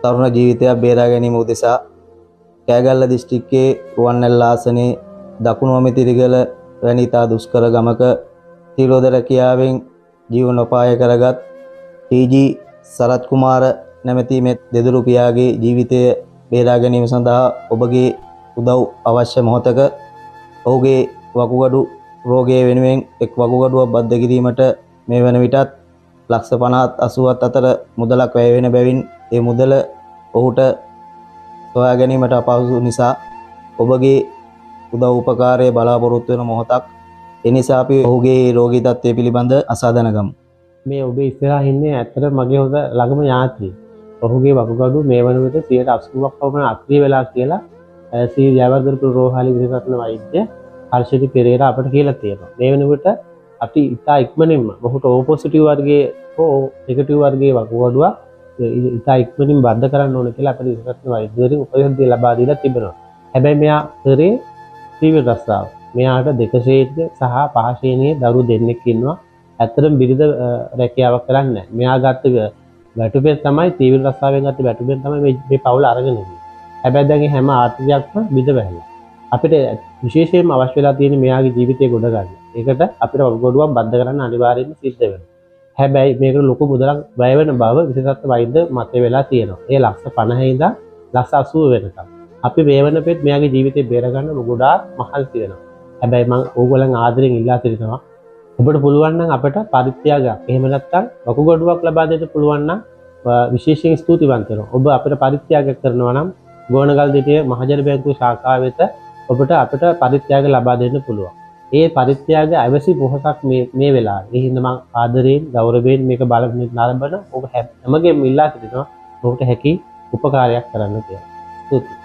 තරුණ ජීවිතයක් බේරා ගැනීම උදෙසා කෑගල්ල දිස්ත්‍රික්කයේ රුවන්වැල්ල ආසනයේ දකුණු අමිතිරිගල වැනි තා දුෂ්කර ගමක තිරෝදර කියාවෙන් ජීවන උපාය කරගත් ටී.ජී. සරත් කුමාර නැමැති මේ දෙදරු පියාගේ ජීවිතය බේරා ගැනීම සඳහා ඔබගේ උදව් අවශ්‍ය මොහොතක ඔහුගේ වකුගඩු රෝගය වෙනුවෙන් එක් වකුගඩුවක් බද්ධ කිරීමට මේ වන විටත් ලක්ෂ 50 80 අතර මුදලක් වැය වෙන බැවින් ඒ මුදල ඔහුට සොයා ගැනීමට අපහසු නිසා ඔබගේ උදව් උපකාරය බලාපොරොත්තු වෙන මොහොතක්. ඒ නිසා අපි ඔහුගේ රෝගී තත්ත්වය පිළිබඳ අසා දැනගමු. මේ ඔබේ ඉස්සරහා ඉන්නේ ඇත්තට මගේ හොඳ ළඟම ඥාතියෙක්. ඔහුගේ වකුගඩු මේ වන විට 80%ක් පමණ අක්‍රිය වෙලා කියලා ශ්‍රී ජයවර්ධනපුර රෝහලේ විශේෂඥ වෛද්‍ය හර්ෂිත පෙරේරා අපට කියලා තියෙනවා. මේ වෙන විට අපි ඉතා ඉක්මනින්ම මොහුට O පොසිටිව් වර්ගයේ හෝ නෙගටිව් වර්ගයේ වකුගඩුවක් ඉතා ඉක්මනින් බද්ධ කරන්න ඕන කියලා අපේ විශේෂඥ වෛද්‍යවරින් උපදෙස් ලබා දීලා තිබෙනවා. හැබැයි මෙයා කරේ තීව්‍ර රස්සාව. මෙයාට 2 ශ්‍රේණිය සහ 5 ශ්‍රේණියේ දරුවෝ දෙන්නෙක් ඉන්නවා. ඇත්තටම බිරිඳ රැකියාවක් කරන්නේ නැහැ. මෙයා ගත්ත වැටුපෙන් තමයි තීව්‍ර රස්සාවෙන් ගත්ත වැටුපෙන් තමයි මේ පවුල අරගෙන ඉන්නේ. හැබැයි දැන් හැම ආර්ථිකයක්ම බිඳ වැහැලා. අපිට විශේෂයෙන්ම අවශ්‍ය වෙලා තියෙන මෙයාගේ ජීවිතය ගොඩ ගන්න. ඒකට අපිට වකුගඩුවක් බද්ධ කරන්න අනිවාර්යයෙන්ම සිද්ධ වෙනවා. හැබැයි මේකට ලොකු මුදලක් වැය වෙන බව විශේෂඥ වෛද්‍ය මතය වෙලා තියෙනවා. ඒ ලක්ෂ 50 ඉඳන් ලක්ෂ 80 වෙනකම්. අපි මේ වෙන පෙත් මෙයාගේ ජීවිතය බේර ගන්න ගොඩාක් මහන්සි වෙනවා. හැබැයි මම ඕගොල්ලන් ආදරෙන් ඉල්ලා සිටිනවා ඔබට පුළුවන් නම් අපට පරිත්‍යාගයක් එහෙම නැත්නම් වකුගඩුවක් ලබා දෙන්න පුළුවන් නම් විශේෂයෙන් ස්තුතිවන්ත වෙනවා. ඔබ අපිට පරිත්‍යාගයක් කරනවා නම් ගෝණගල්දිටිය මහජන බැංකුවේ ශාඛාව වෙත ඔබට අපිට පරිත්‍යාග ලබා දෙන්න පුළුවන්. ඒ පරිත්‍යාග අවශ්‍ය මොහොතක් මේ වෙලාවේ. ඒ හින්දා මම ආදරයෙන් ගෞරවයෙන් මේක බලන්න නරඹන ඔබ හැමගේම ඉල්ලා සිටිනවා ඔබට හැකි උපකාරයක් කරන්න කියලා. ස්තුතියි.